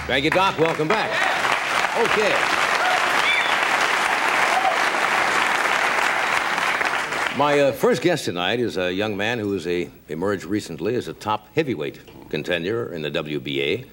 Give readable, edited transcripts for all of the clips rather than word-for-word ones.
Thank you, Doc. Welcome back. Okay. My first guest tonight is a young man who has emerged recently as a top heavyweight contender in the WBA,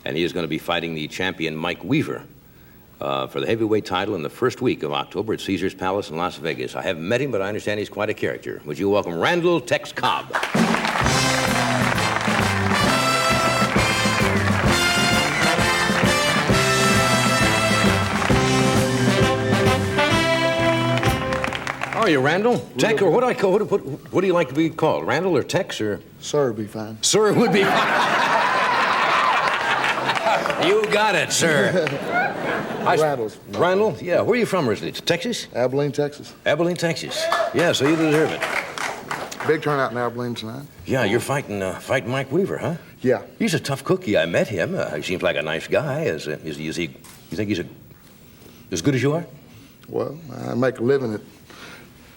and he is going to be fighting the champion Mike Weaver for the heavyweight title in the first week of October at Caesars Palace in Las Vegas. I haven't met him, but I understand he's quite a character. Would you welcome Randall Tex Cobb? How are you, Randall? Tex, or what do I call? What do you like to be called? Randall or Tex or? Sir would be fine. Sir would be fine. You got it, sir. Randall's. Randall? Yeah. Where are you from originally? Texas? Abilene, Texas. Abilene, Texas. Yeah, so you deserve it. Big turnout in Abilene tonight. Yeah, you're fighting Mike Weaver, huh? Yeah. He's a tough cookie. I met him. He seems like a nice guy. Is he? You think he's as good as you are? Well, I make a living at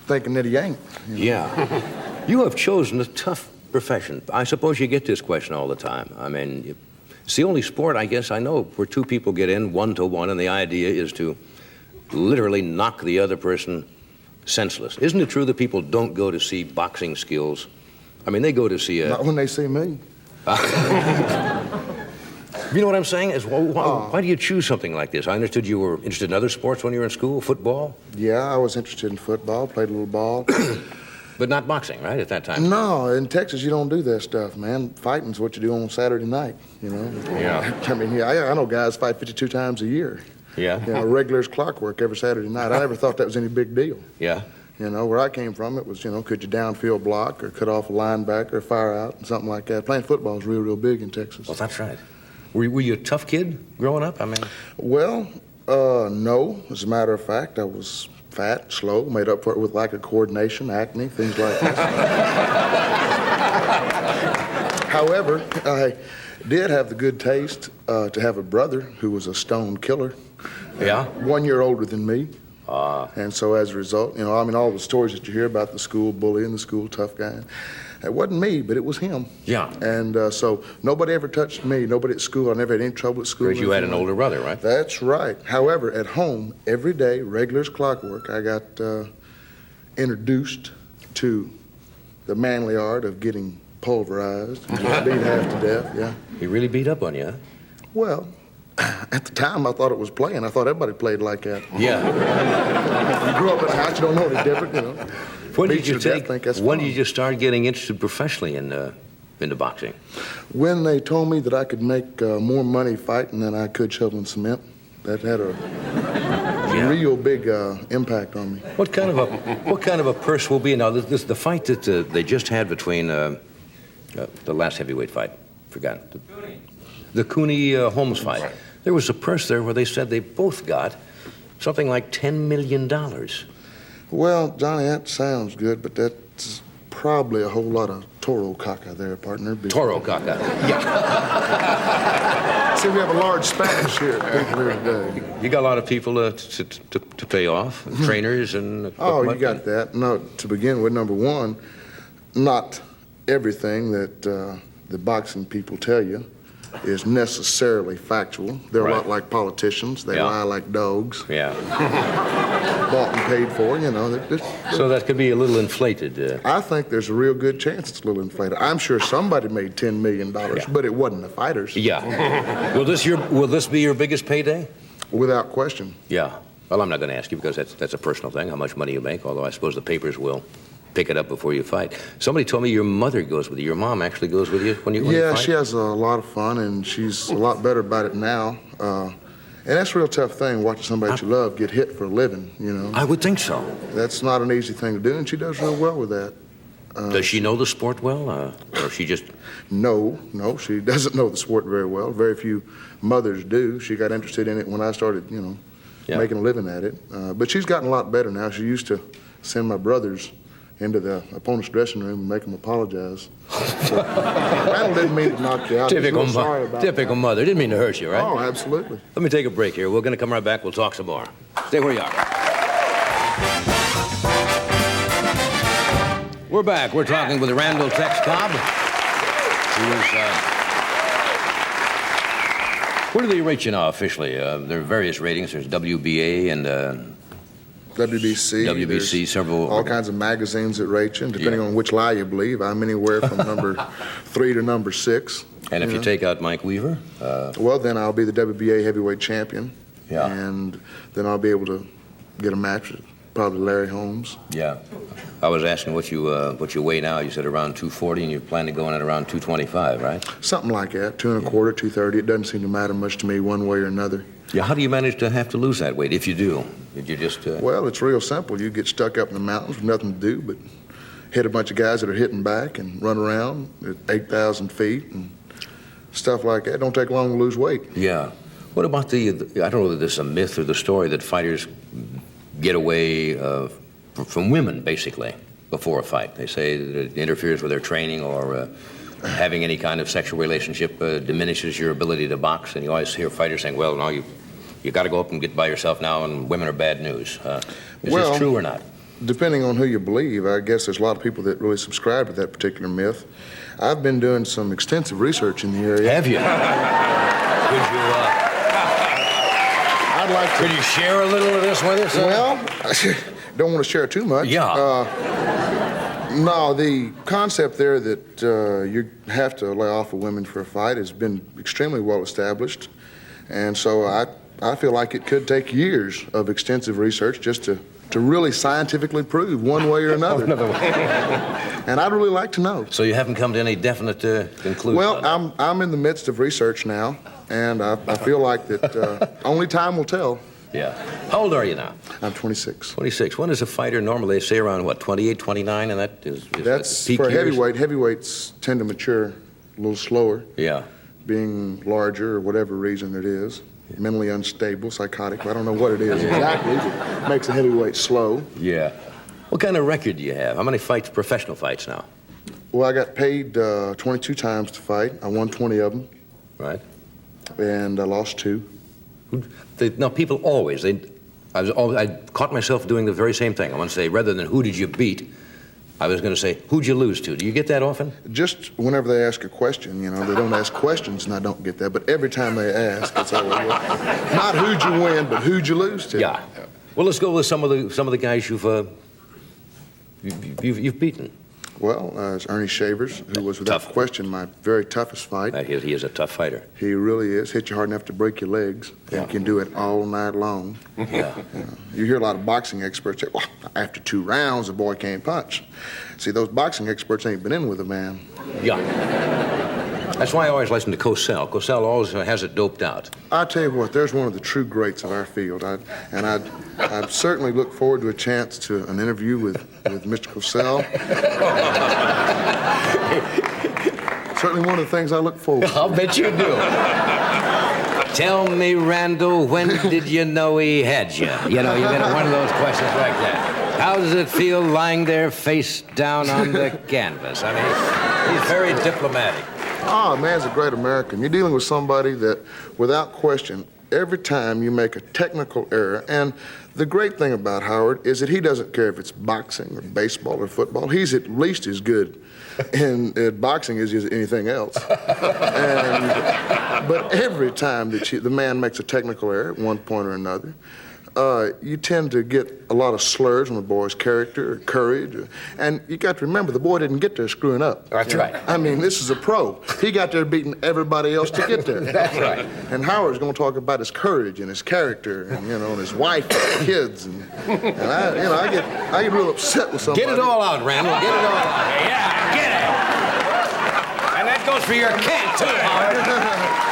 thinking that he ain't. You know? Yeah. You have chosen a tough profession. I suppose you get this question all the time. I mean, it's the only sport, I guess, I know where two people get in 1-to-1, and the idea is to literally knock the other person senseless. Isn't it true that people don't go to see boxing skills? I mean, they go to see a... Not when they see me. You know what I'm saying? Why do you choose something like this? I understood you were interested in other sports when you were in school, football? Yeah, I was interested in football, played a little ball. But not boxing, right, at that time? No, in Texas, you don't do that stuff, man. Fighting's what you do on Saturday night, you know? Yeah. I mean, yeah, I know guys fight 52 times a year. Yeah? You know, regular as clockwork every Saturday night. I never thought that was any big deal. Yeah? You know, where I came from, it was, you know, could you downfield block or cut off a linebacker or fire out, something like that. Playing football is real, real big in Texas. Well, that's right. Were you a tough kid growing up? I mean... Well, no. As a matter of fact, I was fat, slow, made up for it with lack of coordination, acne, things like that. However, I did have the good taste to have a brother who was a stone killer. Yeah? 1 year older than me. And so as a result, you know, I mean, all the stories that you hear about the school bully and the school tough guy, it wasn't me, but it was him. Yeah. And so nobody ever touched me, nobody at school. I never had any trouble at school. Because you had an older brother, right? That's right. However, at home, every day, regular as clockwork, I got introduced to the manly art of getting pulverized and just beat half to death, yeah. He really beat up on you, huh? Well, at the time, I thought it was playing. I thought everybody played like that. Yeah. You grew up in a house, you don't know any different, you know. When did you start getting interested professionally into boxing? When they told me that I could make more money fighting than I could shoveling cement, that had a real big impact on me. What kind of a purse will be now? This the fight that they just had between the last heavyweight fight. Forgot the Cooney Holmes fight. There was a purse there where they said they both got something like $10 million. Well, Johnny, that sounds good, but that's probably a whole lot of toro caca there, partner. Toro caca. Yeah. See, we have a large Spanish here today. You got a lot of people to pay off, trainers and... Oh, you got that. No, to begin with, number one, not everything that the boxing people tell you is necessarily factual. They're a lot like politicians. They lie like dogs. Yeah. Bought and paid for, you know. So that could be a little inflated. I think there's a real good chance it's a little inflated. I'm sure somebody made $10 million, but it wasn't the fighters. Yeah. Will this be your biggest payday? Without question. Yeah. Well, I'm not going to ask you because that's a personal thing, how much money you make, although I suppose the papers will pick it up before you fight. Somebody told me your mother goes with you. Your mom actually goes with you when you fight? Yeah, she has a lot of fun, and she's a lot better about it now. And that's a real tough thing, watching somebody that you love get hit for a living, you know. I would think so. That's not an easy thing to do, and she does real well with that. Does she know the sport well, or she just... No, she doesn't know the sport very well. Very few mothers do. She got interested in it when I started, you know, making a living at it. But she's gotten a lot better now. She used to send my brothers into the opponent's dressing room and make them apologize. So, Randall didn't mean to knock you out. Typical mother. Didn't mean to hurt you, right? Oh, absolutely. Let me take a break here. We're going to come right back. We'll talk some more. Stay where you are. We're back. We're talking with Randall Tex Cobb, who is Where do they rate you now officially? There are various ratings. There's WBA and WBC. WBC, several. All kinds of magazines that rate you, and depending on which lie you believe. I'm anywhere from number 3 to number 6. And if you take out Mike Weaver? Well, then I'll be the WBA heavyweight champion. Yeah. And then I'll be able to get a match with probably Larry Holmes. Yeah. I was asking what you weigh now. You said around 240, and you plan to go in at around 225, right? Something like that, 2 1/4, 230. It doesn't seem to matter much to me one way or another. Yeah, how do you manage to have to lose that weight, if you do? Did you just... Well, it's real simple. You get stuck up in the mountains with nothing to do but hit a bunch of guys that are hitting back and run around at 8,000 feet and stuff like that. It don't take long to lose weight. Yeah. What about I don't know whether this is a myth or the story that fighters get away from women, basically, before a fight. They say that it interferes with their training or having any kind of sexual relationship diminishes your ability to box. And you always hear fighters saying, well, no, you got to go up and get by yourself now, and women are bad news. Is this true or not? Depending on who you believe, I guess there's a lot of people that really subscribe to that particular myth. I've been doing some extensive research in the area. Have you? I'd like to... Could you share a little of this with us? Well, don't want to share too much. Yeah. No, the concept there that you have to lay off of women for a fight has been extremely well established. And so I feel like it could take years of extensive research just to really scientifically prove one way or another. Another way. And I'd really like to know. So you haven't come to any definite conclusion? Well, I'm in the midst of research now, and I feel like that only time will tell. Yeah. How old are you now? I'm 26. 26. When is a fighter normally, they say around, what, 28, 29, and that is That's peak for years? heavyweight. Heavyweights tend to mature a little slower. Yeah. Being larger or whatever reason it is. Mentally unstable, psychotic. I don't know what it is exactly. It makes a heavyweight slow. Yeah. What kind of record do you have? How many fights, professional fights now? Well, I got paid 22 times to fight. I won 20 of them. Right. And I lost 2. Now, people always, I caught myself doing the very same thing. I want to say, rather than who did you beat, I was going to say, who'd you lose to? Do you get that often? Just whenever they ask a question, you know, they don't ask questions, and I don't get that. But every time they ask, it's always, not who'd you win, but who'd you lose to. Yeah. Well, let's go with some of the guys you've beaten. Well, it's Ernie Shavers, who was without question my very toughest fight. He is a tough fighter. He really is. Hit you hard enough to break your legs. Yeah. And can do it all night long. Yeah. You hear a lot of boxing experts say, well, after 2 rounds, the boy can't punch. See, those boxing experts ain't been in with a man. Yeah. That's why I always listen to Cosell. Cosell always has it doped out. I tell you what, there's one of the true greats of our field. I'd certainly look forward to a chance to an interview with Mr. Cosell. Certainly one of the things I look forward to. I'll bet you do. Tell me, Randall, when did you know he had you? You know, you get one of those questions like that. How does it feel lying there face down on the canvas? I mean, he's very diplomatic. Oh, man's a great American. You're dealing with somebody that, without question, every time you make a technical error, and the great thing about Howard is that he doesn't care if it's boxing or baseball or football. He's at least as good in boxing as he is anything else. But every time that the man makes a technical error at one point or another, you tend to get a lot of slurs on the boy's character or courage. And you got to remember, the boy didn't get there screwing up. That's right. I mean, this is a pro. He got there beating everybody else to get there. That's right. And Howard's going to talk about his courage and his character and, you know, and his wife and kids. And I get real upset with somebody. Get it all out, Randall. Get it all out. Yeah, get it. And that goes for your cat, too, Howard.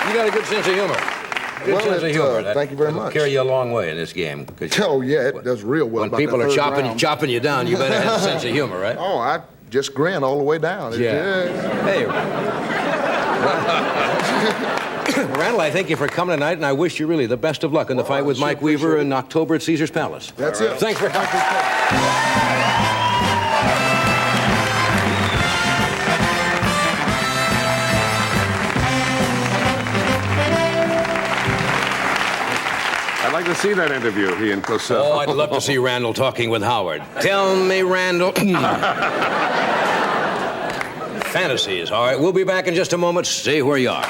You got a good sense of humor. Good sense of humor. Thank you very much. Carry you a long way in this game. Oh, yeah, it does real well. When people are chopping you down, you better have a sense of humor, right? Oh, I just grin all the way down. Yeah. Hey. Randall, I thank you for coming tonight, and I wish you really the best of luck in the fight with Mike Weaver in October at Caesar's Palace. That's it. Thanks for coming. I'd like to to see that interview, he and Cosell. Oh, I'd love to see Randall talking with Howard. Tell me, Randall. Fantasies. All right, we'll be back in just a moment. Stay where you are.